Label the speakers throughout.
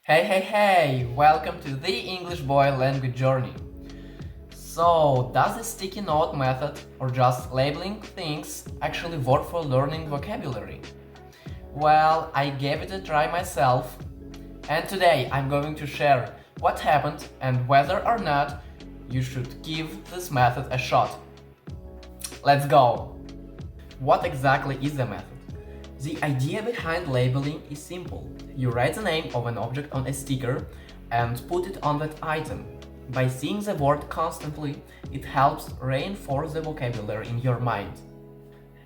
Speaker 1: Hey! Welcome to the English Boy language journey. So, does the sticky note method or just labeling things actually work for learning vocabulary? Well, I gave it a try myself, and today I'm going to share what happened and whether or not you should give this method a shot. Let's go! What exactly is the method? The idea behind labeling is simple. You write the name of an object on a sticker and put it on that item. By seeing the word constantly, it helps reinforce the vocabulary in your mind.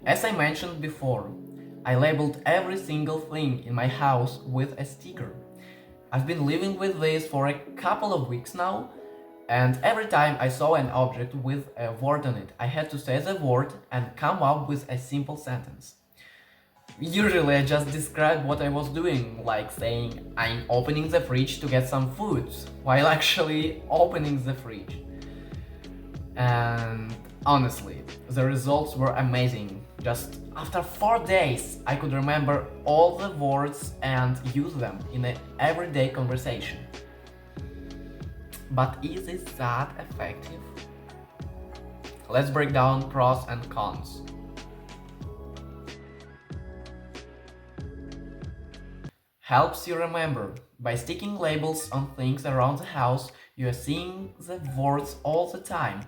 Speaker 1: As I mentioned before, I labeled every single thing in my house with a sticker. I've been living with this for a couple of weeks now, and every time I saw an object with a word on it, I had to say the word and come up with a simple sentence. Usually I just describe what I was doing, like saying I'm opening the fridge to get some food, while actually opening the fridge. And honestly, the results were amazing. Just after 4 days, I could remember all the words and use them in an everyday conversation. But is it that effective? Let's break down pros and cons. Helps you remember. By sticking labels on things around the house, you are seeing the words all the time,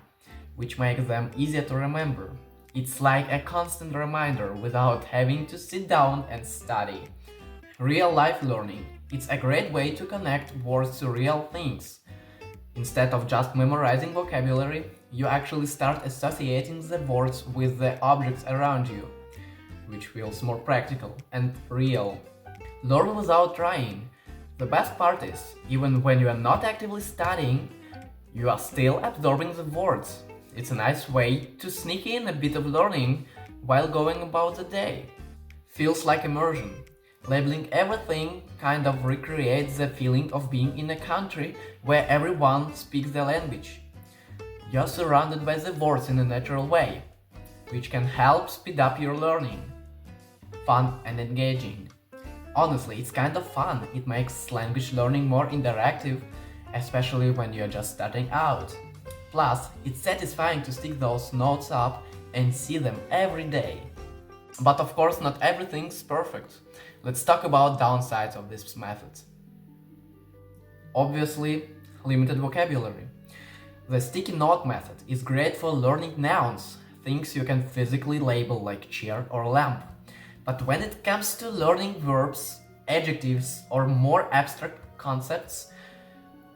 Speaker 1: which makes them easier to remember. It's like a constant reminder without having to sit down and study. Real life learning. It's a great way to connect words to real things. Instead of just memorizing vocabulary, you actually start associating the words with the objects around you, which feels more practical and real. Learn without trying. The best part is, even when you are not actively studying, you are still absorbing the words. It's a nice way to sneak in a bit of learning while going about the day. Feels like immersion. Labeling everything kind of recreates the feeling of being in a country where everyone speaks the language. You're surrounded by the words in a natural way, which can help speed up your learning. Fun and engaging. Honestly, it's kind of fun. It makes language learning more interactive, especially when you're just starting out. Plus, it's satisfying to stick those notes up and see them every day. But of course, not everything's perfect. Let's talk about downsides of this method. Obviously, limited vocabulary. The sticky note method is great for learning nouns, things you can physically label like chair or lamp. But when it comes to learning verbs, adjectives, or more abstract concepts,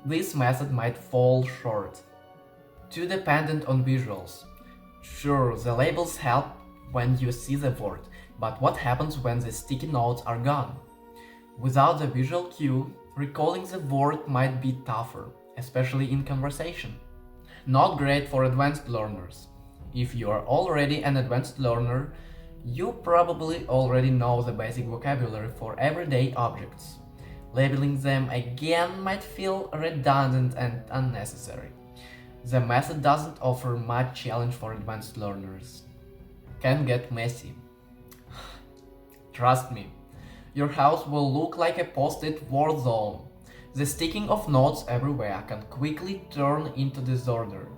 Speaker 1: this method might fall short. Too dependent on visuals. Sure, the labels help when you see the word, but what happens when the sticky notes are gone? Without the visual cue, recalling the word might be tougher, especially in conversation. Not great for advanced learners. If you are already an advanced learner, you probably already know the basic vocabulary for everyday objects. Labeling them again might feel redundant and unnecessary. The method doesn't offer much challenge for advanced learners. Can get messy. Trust me, your house will look like a post-it war zone. The sticking of notes everywhere can quickly turn into disorder.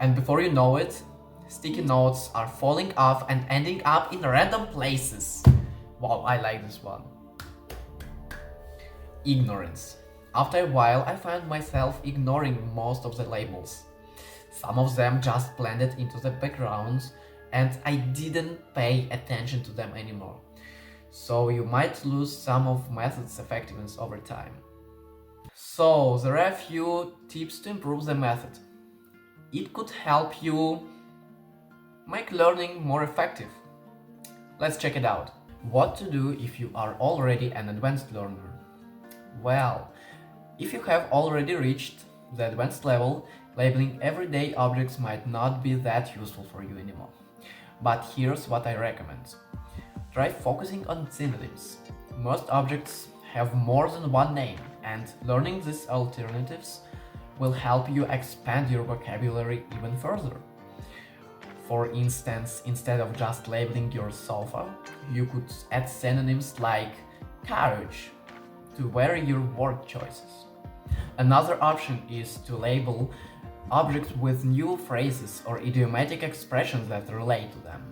Speaker 1: And before you know it, sticky notes are falling off and ending up in random places. Wow, I like this one. Ignorance. After a while, I found myself ignoring most of the labels. Some of them just blended into the background and I didn't pay attention to them anymore. So you might lose some of method's effectiveness over time. So there are a few tips to improve the method. It could help you make learning more effective. Let's check it out. What to do if you are already an advanced learner? Well, if you have already reached the advanced level, labeling everyday objects might not be that useful for you anymore. But here's what I recommend. Try focusing on synonyms. Most objects have more than one name, and learning these alternatives will help you expand your vocabulary even further. For instance, instead of just labeling your sofa, you could add synonyms like carriage to vary your word choices. Another option is to label objects with new phrases or idiomatic expressions that relate to them.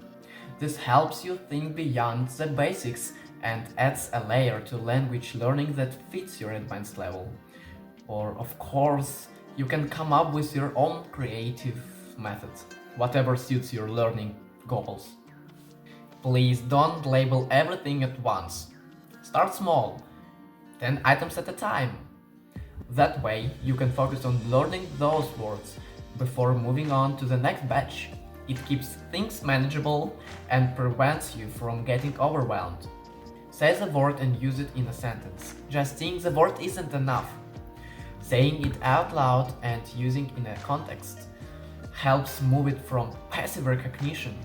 Speaker 1: This helps you think beyond the basics and adds a layer to language learning that fits your advanced level. Or, of course, you can come up with your own creative methods, whatever suits your learning goals. Please don't label everything at once. Start small, 10 items at a time. That way, you can focus on learning those words before moving on to the next batch. It keeps things manageable and prevents you from getting overwhelmed. Say the word and use it in a sentence. Just saying the word isn't enough. Saying it out loud and using it in a context helps move it from passive recognition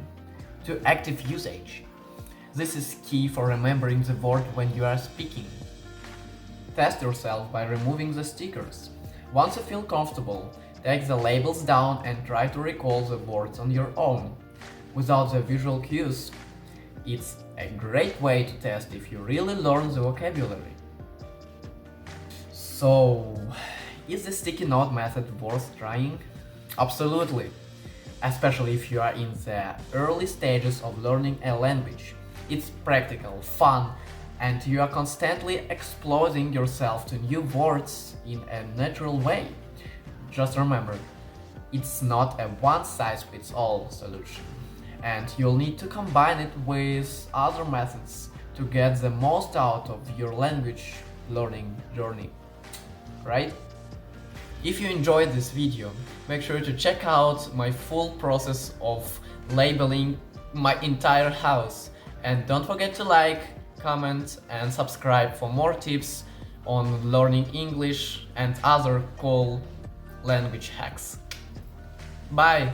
Speaker 1: to active usage. This is key for remembering the word when you are speaking. Test yourself by removing the stickers. Once you feel comfortable, take the labels down and try to recall the words on your own. Without the visual cues, it's a great way to test if you really learn the vocabulary. So, is the sticky note method worth trying? Absolutely, especially if you are in the early stages of learning a language. It's practical, fun, and you are constantly exposing yourself to new words in a natural way. Just remember, it's not a one-size-fits-all solution, and you'll need to combine it with other methods to get the most out of your language learning journey, right? If you enjoyed this video, make sure to check out my full process of labeling my entire house, and don't forget to like, comment and subscribe for more tips on learning English and other cool language hacks. Bye!